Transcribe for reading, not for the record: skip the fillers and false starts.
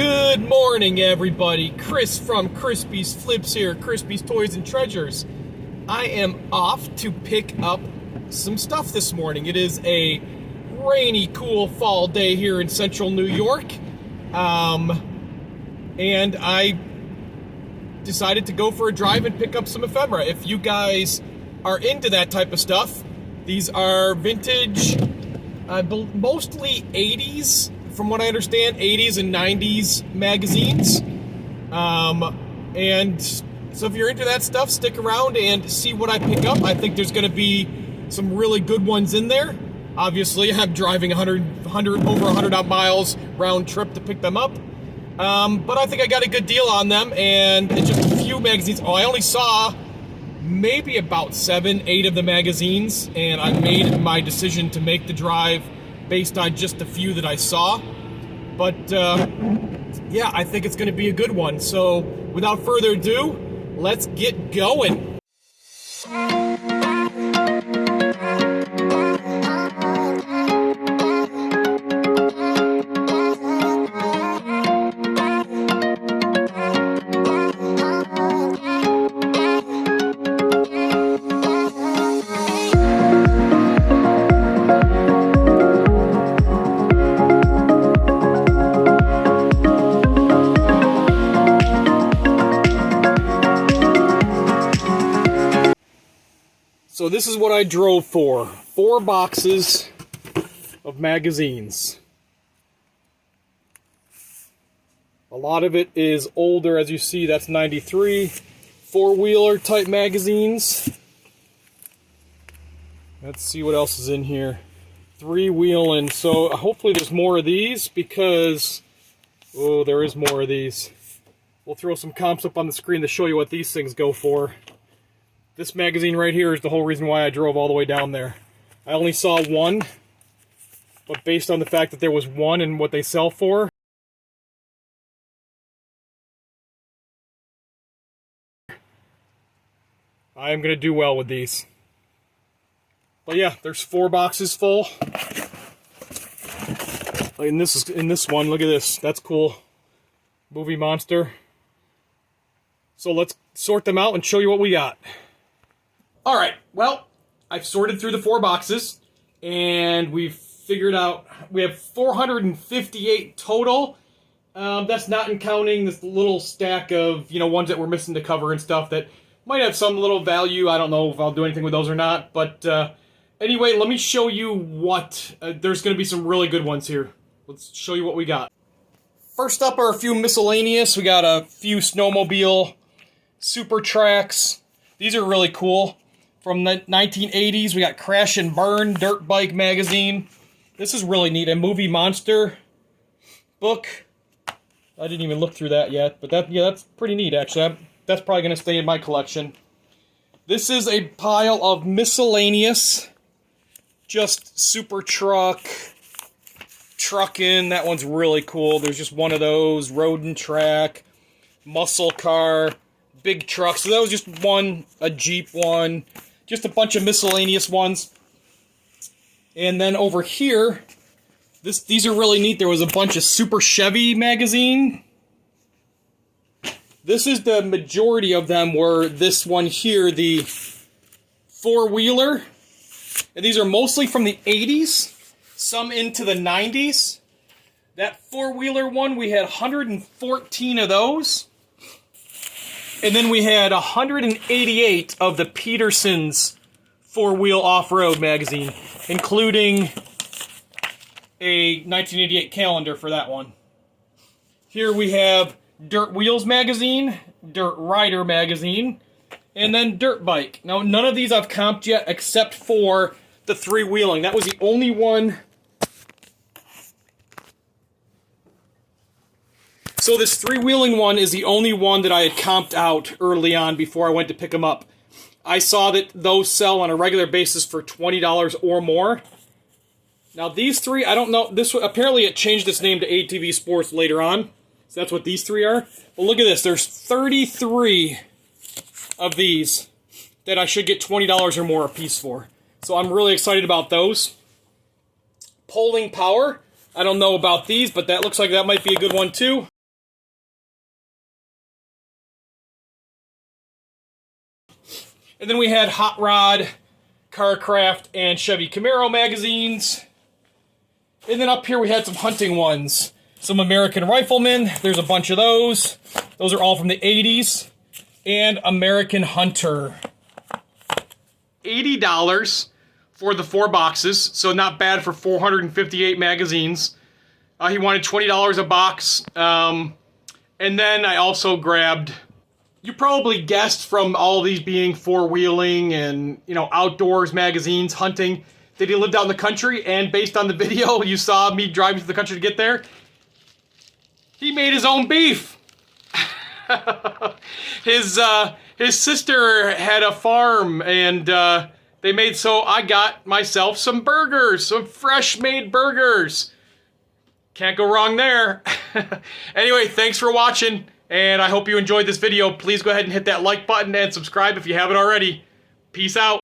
Good morning, everybody. Chris from Crispy's Flips here, Crispy's Toys and Treasures. I am off to pick up some stuff this morning. It is a rainy, cool fall day here in central New York. And I decided to go for a drive and pick up some ephemera. If you guys are into that type of stuff, these are vintage, mostly 80s, from what I understand, 80s and 90s magazines. And so if you're into that stuff, stick around and see what I pick up. I think there's going to be some really good ones in there. Obviously, I'm driving over 100 miles round trip to pick them up. But I think I got a good deal on them, and it's just a few magazines. Oh, I only saw maybe about 7, 8 of the magazines, and I made my decision to make the drive based on just a few that I saw. But yeah, I think it's going to be a good one. So without further ado, let's get going. So this is what I drove for. 4 boxes of magazines. A lot of it is older, as you see, that's 93. 4-wheeler type magazines. Let's see what else is in here. 3-wheeling. So hopefully there's more of these because, oh, there is more of these. We'll throw some comps up on the screen to show you what these things go for. This magazine right here is the whole reason why I drove all the way down there. I only saw one, but based on the fact that there was one and what they sell for, I am going to do well with these. But yeah, there's 4 boxes full. In this one, look at this. That's cool. Movie Monster. So let's sort them out and show you what we got. Alright, well, I've sorted through the 4 boxes, and we've figured out we have 458 total. That's not counting this little stack of, ones that we're missing the cover and stuff that might have some little value. I don't know if I'll do anything with those or not, but anyway, let me show you what, there's going to be some really good ones here. Let's show you what we got. First up are a few miscellaneous. We got a few snowmobile super tracks. These are really cool. From the 1980s, we got Crash and Burn Dirt Bike magazine. This is really neat. A Movie Monster book. I didn't even look through that yet, but that's pretty neat, actually. That's probably going to stay in my collection. This is a pile of miscellaneous, just super trucking. That one's really cool. There's just one of those. Road and Track, Muscle Car, big trucks. So that was just one, a Jeep one. Just a bunch of miscellaneous ones. And then over here, these are really neat. There was a bunch of Super Chevy magazine. This is the majority of them were this one here, the 4-wheeler. And these are mostly from the 80s, some into the 90s. That 4-wheeler one, we had 114 of those. And then we had 188 of the Peterson's 4-wheel off-road magazine, including a 1988 calendar for that one. Here we have Dirt Wheels magazine, Dirt Rider magazine, and then Dirt Bike. Now, none of these I've comped yet except for the 3-wheeling. That was the only one. So this 3-wheeling one is the only one that I had comped out early on before I went to pick them up. I saw that those sell on a regular basis for $20 or more. Now these 3, I don't know, apparently it changed its name to ATV Sports later on. So that's what these 3 are. Well, look at this. There's 33 of these that I should get $20 or more a piece for. So I'm really excited about those. Polling Power. I don't know about these, but that looks like that might be a good one too. And then we had Hot Rod, Carcraft, and Chevy Camaro magazines. And then up here we had some hunting ones. Some American Rifleman, there's a bunch of those. Those are all from the 80s. And American Hunter. $80 for the 4 boxes, so not bad for 458 magazines. He wanted $20 a box. And then I also grabbed, you probably guessed from all these being four-wheeling and, you know, outdoors magazines, hunting, that he lived out in the country, and based on the video you saw me driving to the country to get there, he made his own beef. His sister had a farm, and they made, so I got myself some burgers, some fresh-made burgers. Can't go wrong there. Anyway, thanks for watching, and I hope you enjoyed this video. Please go ahead and hit that like button and subscribe if you haven't already. Peace out.